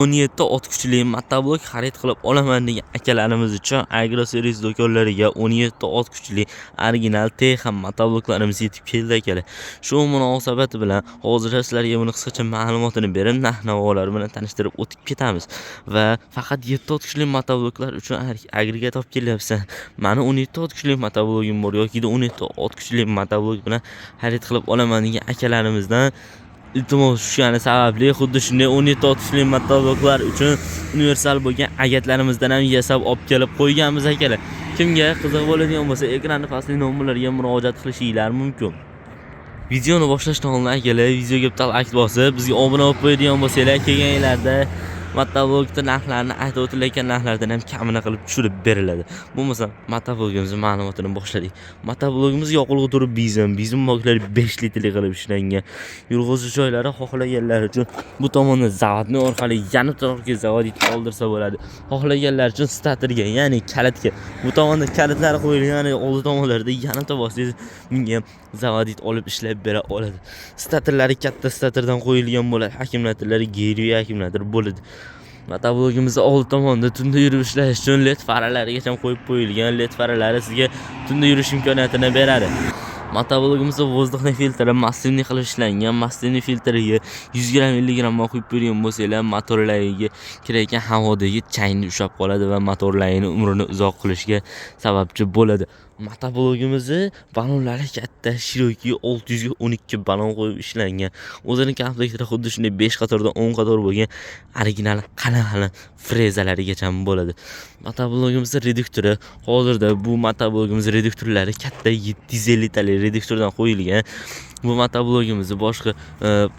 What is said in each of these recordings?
17 ot kuchli motoblok xarid qilib olaman degan akalarimiz uchun Agroservis do'konlariga 17 ot kuchli original TX motobloklarimiz yetib keldi akalar. Shu munosabat bilan hozir sizlarga buni qisqacha ma'lumotini berib, narx-navolar bilan tanishtirib o'tib ketamiz. Va faqat 7 ot kuchli motobloklar uchun agregat olib kelyapsan. Mana 17 ot kuchli motoblogim bor yoki 17 ot kuchli motoblok bilan xarid qilib olaman degan akalarimizdan iltimos tushgani sababli xuddi shunday 17 ot kuchli motobloklar uchun universal bo'lgan agatlarimizdan ham yasab olib kelib qo'yganmiz akalar. Kimga qiziq bo'ladigan bo'lsa, ekranda pastli nomerlarga murojaat qilishinglar mumkin. Videoni boshlashdan oldin akalar, videoga bitta like bosib, bizga obuna bo'lib qo'yadigan bo'lsanglar, kelganlarda motoblokning narxlarini aytib o'tilayotgan narxlardan ham kamini qilib tushirib beriladi. Bo'lmasa motoblogimizning ma'lumotini boshladik. Motoblogimiz yoqilg'i turi benzin moklari 5 litrli qilib ishlangan. Yurg'ish joylari xohlaganlar uchun bu tomonda zavodni orqali yana tarafga zavodit oldirsa bo'ladi. Xohlaganlar uchun statorga, ya'ni kalitga. Bu tomonda kalitlari qo'yilgan, ya'ni oldi tomonlarda yana bosangiz bunga zavodit olib ishlab bera oladi. Statorlari katta statordan qo'yilgan bo'ladi. Akkumulyatorlari geriy akkumulyator bo'ladi. Motoblogimizning old tomonda tunda yurib ishlash uchun LED faralarigacha qo'yib qo'yilgan. LED faralari sizga tunda yurish imkoniyatini beradi. Motoblogimizda vozdухный filtri massivniy qilib ishlangan. Massivniy filtriga 100 gram 50 gram qo'yib qo'ygan bo'lsanglar, motorlariga kirayotgan havodagi changni ushlab qoladi va motorlarning umrini uzoq qilishiga sababchi bo'ladi. Motoblogimizni balonlari katta, Shiroki 612 balon qo'yib ishlangan. O'zining komplektida xuddi shunday 5 qatordan 10 qator bo'lgan original qalin frezalarigacha bo'ladi. Motoblogimizning reduktori hozirda bu motoblogimiz reduktorlari katta 750 tali reduktordan qo'yilgan. Bu motoblogimizda boshqa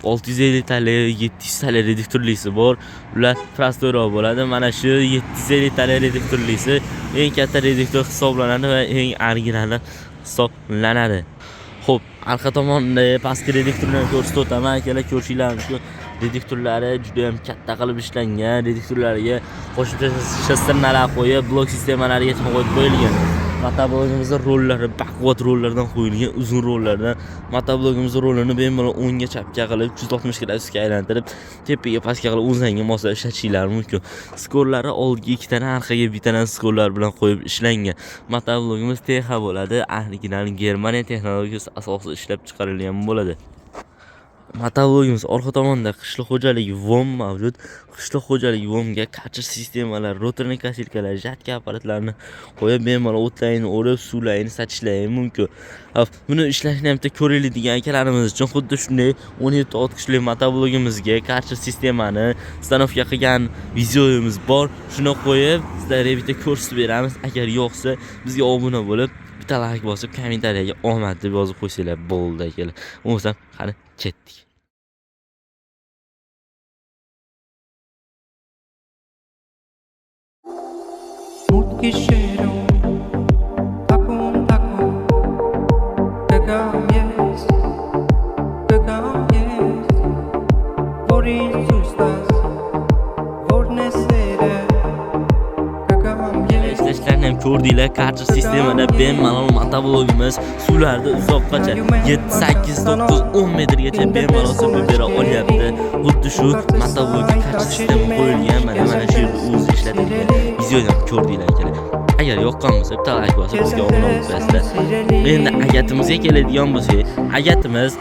650 tali, 700 tali reduktorlisi bor. Ular prostoyroq bo'ladi. Mana shu 750 tali reduktorlisi eng katta reduktor hisoblanadi va eng originali hisoblanadi. Xo'p, orqa tomonda pastki reduktorlarni ko'rsatib o'taman akalar, ko'rishinglar mumkin. Reduktorlari juda ham katta qilib ishlangan. Reduktorlarga qo'shimcha shastirnalar qo'yib, blok sistemalariga qo'yib qo'yilgan. Motoblogimizning rollari baquvvat rollardan qo'yilgan, uzun rollardan. Motoblogimizning rollarini bemalol o'ngga chapga qilib 160 gradusga aylantirib, tepaga pastga qilib o'zingizga moslab ishlatishinglar mumkin. Skorlari oldiga 2 tane, orqaga 1 tane skorlar bilan qo'yib ishlangan. Motoblogimiz TX bo'ladi. Original Germaniya texnologiyasi asosida ishlab chiqarilgan bo'ladi. Motoblogimiz orqa tomonda qishloq xo'jaligi vom mavjud. Qishloq xo'jaligi vomga kachir sistemalar, rotorli kasilkalar, jatka apparatlarini qo'yib bemalol o'tlarni o'rib, suvlarni sachishlari mumkin. Buni ishlashni ham ko'raylik degan akalarimiz uchun xuddi shunday 17 ot kuchli motoblogimizga kachir sistemani stanovka qilgan videomiz bor. Shuni qo'yib, sizlarga bitta ko'rsatib beramiz. Agar yo'qsa, bizga obuna bo'lib, bitta like bosib, kommentariyaga omad deb yozib qo'ysanglar bo'ldi akalar. Bo'lmasa, qani ketdik. Quisiera taco, pegáis, por isso estás, forneceré, Ishlashlarni ham ko'rdinglar, kachir sistemada bemalol motoblogimiz suvlarda uzoqqacha 7, 8, 9, 10 metrgacha bemalol suvga bera olyapti. Xuddi shu motoblogga kachir sistema qo'yilgan. Mana shu yerda o'zi ishlatilgan. Videoni ham ko'rdinglar akalar. Agar yoqqan bo'lsa, bitta like bosib, bizga obuna bo'lsanglar. Endi agatimizga keladigan bo'lsak, agatimiz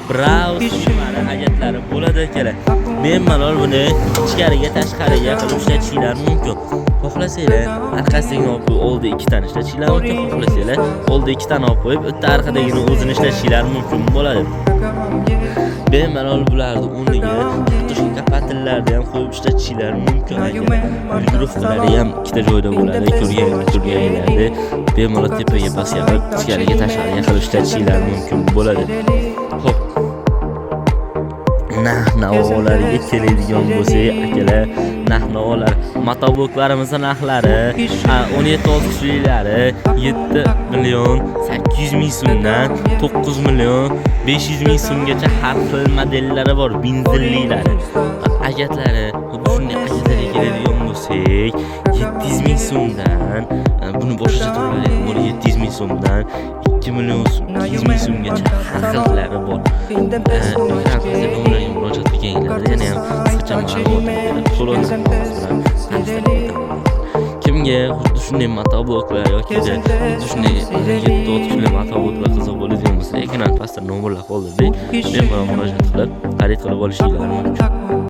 Browse agatlari bo'ladi akalar. Bemalol buni ichkariga, tashqariga qilib ishlatishinglar mumkin. Xohlasanglar, orqasiga olib qo'yib, oldi 2 tani ishlatishinglar mumkin. Xohlasanglar, oldi 2 tani olib qo'yib, bitta orqadagini o'zini ishlatishinglar mumkin bo'ladi. Bemalol bularni o'rniga kartoshka kapatillarni ham qo'yib ishlatishinglar mumkin. Guruhlar ham ikkita joyda bo'ladi. Ko'rganinglarda bemalol tepaga pastga qilib, ichkariga, tashqariga qilib ishlatishinglar mumkin bo'ladi. Xo'p. Narx-navolarga keladigan bo'lsak, akalar, narx-navolar motobloklarimiz narxlari 17 ot kuchlilari 7 million 800 ming so'mdan 9 million 500 ming so'mgacha har xil modellari bor, benzinlilari. Agatlari xuddi shunday agatlarga keladigan bo'lsak, 700 ming so'mdan buni boshqa turlari ham bor. 700 ming so'mdan 2 million so'm, 200 ming so'mgacha har xillari bor. Agar sizlar ularga murojaat qilganinglar, yana ham qisqacha ma'lumot berib, to'liq kimga xuddi shunday motobloklar yoki xuddi shunday 7 kuchli motobloklar qiziq bo'ladigan bo'lsa, ekran pastda nomerlar qoldirib, bemalol murojaat qilib xarid qilib olishingiz mumkin.